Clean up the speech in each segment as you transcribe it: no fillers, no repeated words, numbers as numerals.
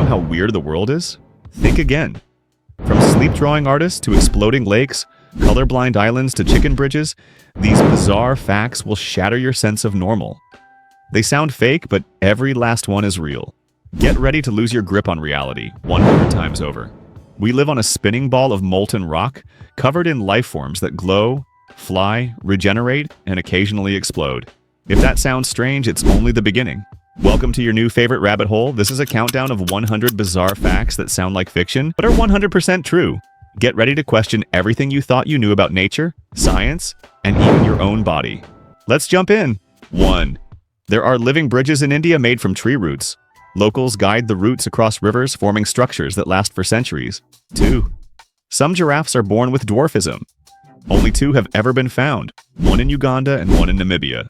how weird the world is? Think again. From sleep drawing artists to exploding lakes, colorblind islands to chicken bridges, these bizarre facts will shatter your sense of normal. They sound fake, but every last one is real. Get ready to lose your grip on reality 100 times over. We live on a spinning ball of molten rock, covered in life forms that glow, fly, regenerate, and occasionally explode. If that sounds strange, it's only the beginning. Welcome to your new favorite rabbit hole. This is a countdown of 100 bizarre facts that sound like fiction, but are 100% true. Get ready to question everything you thought you knew about nature, science, and even your own body. Let's jump in. 1. There are living bridges in India made from tree roots. Locals guide the roots across rivers, forming structures that last for centuries. 2. Some giraffes are born with dwarfism. Only 2 have ever been found, one in Uganda and one in Namibia.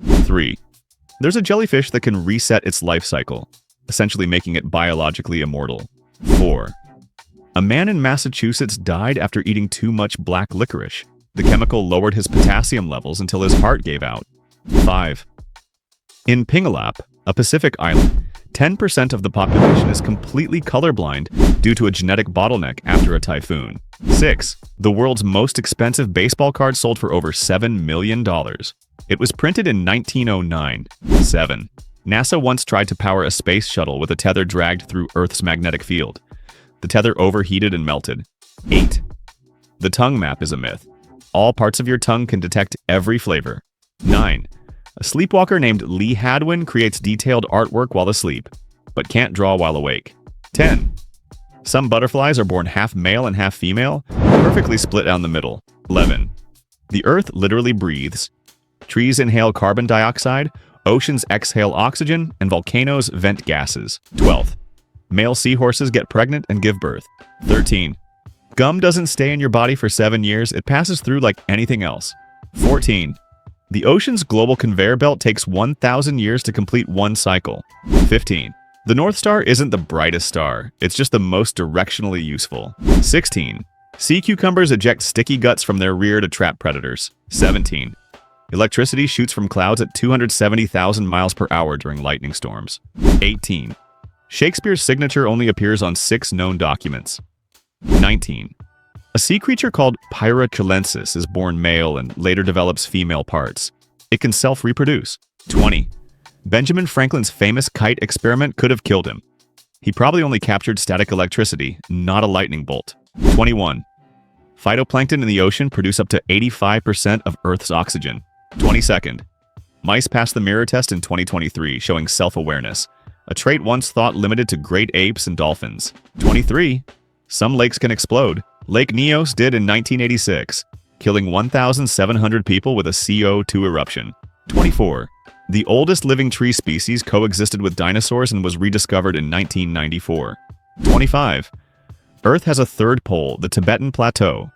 3. There's a jellyfish that can reset its life cycle, essentially making it biologically immortal. 4. A man in Massachusetts died after eating too much black licorice. The chemical lowered his potassium levels until his heart gave out. 5. In Pingalap, a Pacific island, 10% of the population is completely colorblind due to a genetic bottleneck after a typhoon. 6. The world's most expensive baseball card sold for over $7 million. It was printed in 1909. 7. NASA once tried to power a space shuttle with a tether dragged through Earth's magnetic field. The tether overheated and melted. 8. The tongue map is a myth. All parts of your tongue can detect every flavor. 9. A sleepwalker named Lee Hadwin creates detailed artwork while asleep, but can't draw while awake. 10. Some butterflies are born half male and half female, perfectly split down the middle. 11. The Earth literally breathes. Trees inhale carbon dioxide, oceans exhale oxygen, and volcanoes vent gases. 12. Male seahorses get pregnant and give birth. 13. Gum doesn't stay in your body for 7 years, it passes through like anything else. 14. The ocean's global conveyor belt takes 1,000 years to complete one cycle. 15. The North Star isn't the brightest star, it's just the most directionally useful. 16. Sea cucumbers eject sticky guts from their rear to trap predators. 17. Electricity shoots from clouds at 270,000 miles per hour during lightning storms. 18. Shakespeare's signature only appears on 6 known documents. 19. A sea creature called Pyrochilensis is born male and later develops female parts. It can self-reproduce. 20. Benjamin Franklin's famous kite experiment could have killed him. He probably only captured static electricity, not a lightning bolt. 21. Phytoplankton in the ocean produce up to 85% of Earth's oxygen. 22nd. Mice passed the mirror test in 2023, showing self-awareness, a trait once thought limited to great apes and dolphins. 23. Some lakes can explode. Lake Neos did in 1986, killing 1,700 people with a CO2 eruption. 24. The oldest living tree species coexisted with dinosaurs and was rediscovered in 1994. 25. Earth has a third pole, the Tibetan Plateau.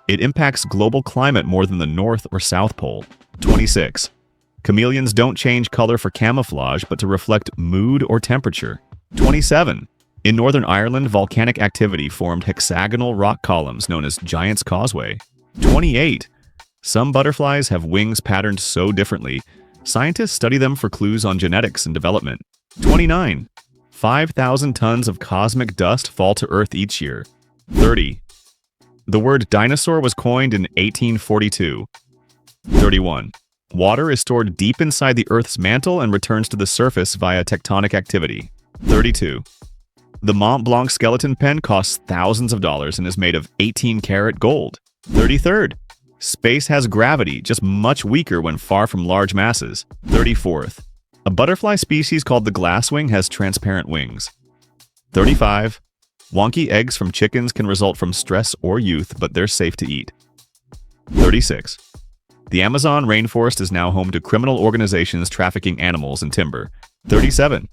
It impacts global climate more than the North or South Pole. 26. Chameleons don't change color for camouflage, but to reflect mood or temperature. 27. In Northern Ireland, volcanic activity formed hexagonal rock columns known as Giant's Causeway. 28. Some butterflies have wings patterned so differently, scientists study them for clues on genetics and development. 29. 5,000 tons of cosmic dust fall to Earth each year. 30. The word dinosaur was coined in 1842. 31. Water is stored deep inside the Earth's mantle and returns to the surface via tectonic activity. 32. The Mont Blanc skeleton pen costs thousands of dollars and is made of 18-karat gold. 33rd. Space has gravity, just much weaker when far from large masses. 34th. A butterfly species called the glasswing has transparent wings. 35. Wonky eggs from chickens can result from stress or youth, but they're safe to eat. 36. The Amazon rainforest is now home to criminal organizations trafficking animals and timber. 37.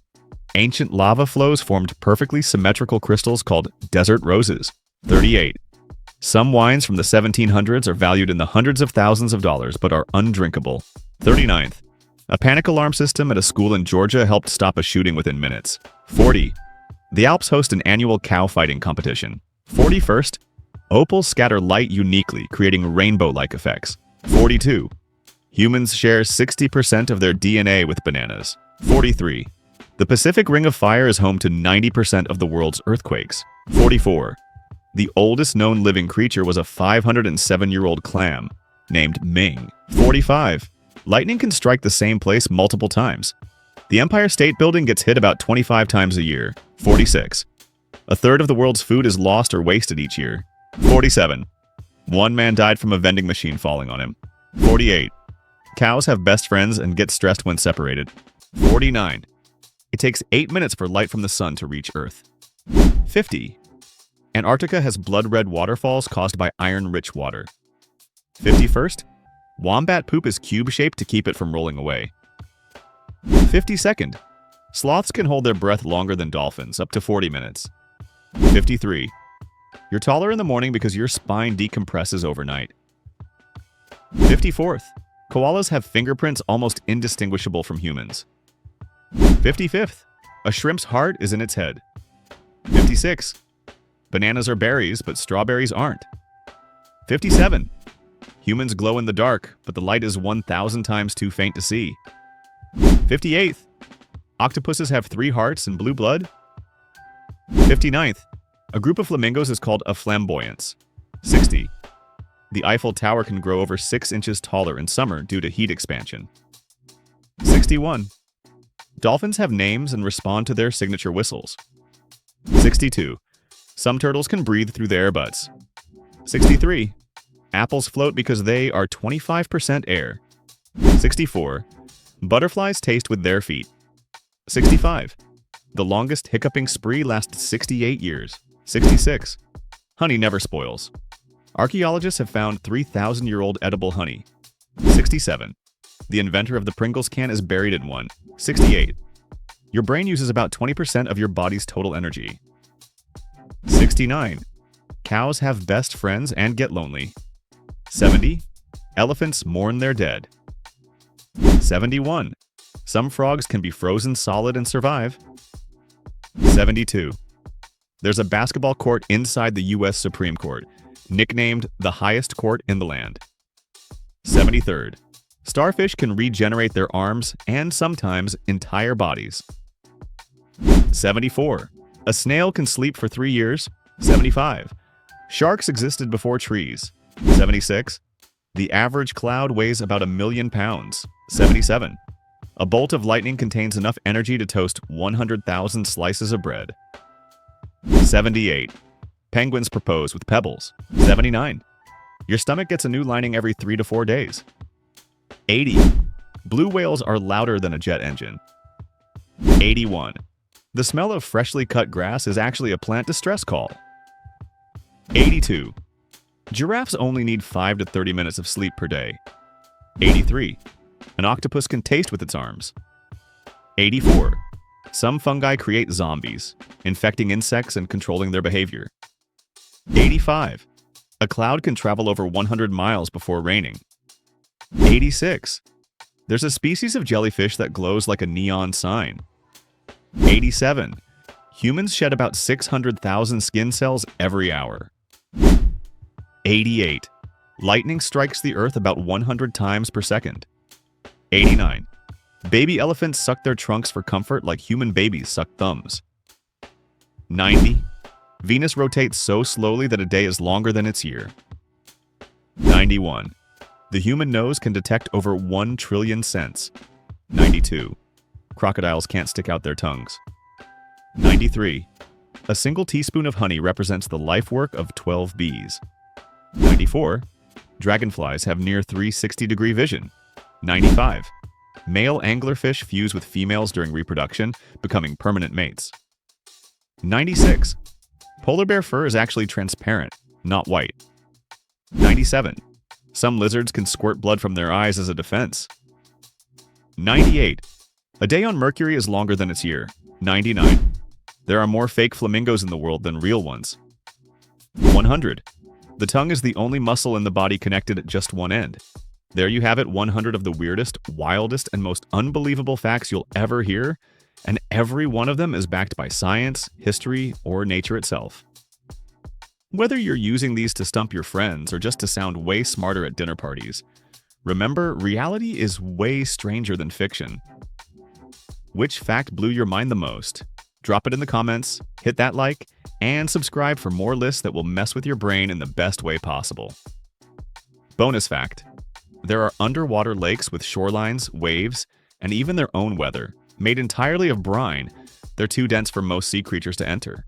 Ancient lava flows formed perfectly symmetrical crystals called desert roses. 38. Some wines from the 1700s are valued in the hundreds of thousands of dollars but are undrinkable. 39th. A panic alarm system at a school in Georgia helped stop a shooting within minutes. 40. The Alps host an annual cow fighting competition. 41st. Opals scatter light uniquely, creating rainbow-like effects. 42. Humans share 60% of their DNA with bananas. 43. The Pacific Ring of Fire is home to 90% of the world's earthquakes. 44. The oldest known living creature was a 507-year-old clam named Ming. 45. Lightning can strike the same place multiple times. The Empire State Building gets hit about 25 times a year. 46. A third of the world's food is lost or wasted each year. 47. One man died from a vending machine falling on him. 48. Cows have best friends and get stressed when separated. 49. It takes 8 minutes for light from the sun to reach Earth. 50. Antarctica has blood-red waterfalls caused by iron-rich water. 51st. Wombat poop is cube-shaped to keep it from rolling away. 52nd. Sloths can hold their breath longer than dolphins, up to 40 minutes. 53. You're taller in the morning because your spine decompresses overnight. 54th. Koalas have fingerprints almost indistinguishable from humans. 55th. A shrimp's heart is in its head. 56. Bananas are berries, but strawberries aren't. 57. Humans glow in the dark, but the light is 1,000 times too faint to see. 58th. Octopuses have 3 hearts and blue blood. 59th. A group of flamingos is called a flamboyance. 60. The Eiffel Tower can grow over 6 inches taller in summer due to heat expansion. 61. Dolphins have names and respond to their signature whistles. 62. Some turtles can breathe through their butts. 63. Apples float because they are 25% air. 64. Butterflies taste with their feet. 65. The longest hiccuping spree lasts 68 years. 66. Honey never spoils. Archaeologists have found 3,000-year-old edible honey. 67. The inventor of the Pringles can is buried in one. 68. Your brain uses about 20% of your body's total energy. 69. Cows have best friends and get lonely. 70. Elephants mourn their dead. 71. Some frogs can be frozen solid and survive. 72. There's a basketball court inside the U.S. Supreme Court, nicknamed the highest court in the land. 73rd. Starfish can regenerate their arms and sometimes entire bodies. 74. A snail can sleep for 3 years. 75. Sharks existed before trees. 76. The average cloud weighs about 1 million pounds. 77. A bolt of lightning contains enough energy to toast 100,000 slices of bread. 78. Penguins propose with pebbles. 79. Your stomach gets a new lining every 3 to 4 days. 80. Blue whales are louder than a jet engine. 81. The smell of freshly cut grass is actually a plant distress call. 82. Giraffes only need 5 to 30 minutes of sleep per day. 83. An octopus can taste with its arms. 84. Some fungi create zombies, infecting insects and controlling their behavior. 85. A cloud can travel over 100 miles before raining. 86. There's a species of jellyfish that glows like a neon sign. 87. Humans shed about 600,000 skin cells every hour. 88. Lightning strikes the Earth about 100 times per second. 89. Baby elephants suck their trunks for comfort like human babies suck thumbs. 90. Venus rotates so slowly that a day is longer than its year. 91. The human nose can detect over 1 trillion scents. 92. Crocodiles can't stick out their tongues. 93. A single teaspoon of honey represents the life work of 12 bees. 94. Dragonflies have near 360-degree vision. 95. Male anglerfish fuse with females during reproduction, becoming permanent mates. 96. Polar bear fur is actually transparent, not white. 97. Some lizards can squirt blood from their eyes as a defense. 98. A day on Mercury is longer than its year. 99. There are more fake flamingos in the world than real ones. 100. The tongue is the only muscle in the body connected at just one end. There you have it, 100 of the weirdest, wildest, and most unbelievable facts you'll ever hear, and every one of them is backed by science, history, or nature itself. Whether you're using these to stump your friends or just to sound way smarter at dinner parties, remember, reality is way stranger than fiction. Which fact blew your mind the most? Drop it in the comments, hit that like, and subscribe for more lists that will mess with your brain in the best way possible. Bonus fact: there are underwater lakes with shorelines, waves, and even their own weather, made entirely of brine. They're too dense for most sea creatures to enter.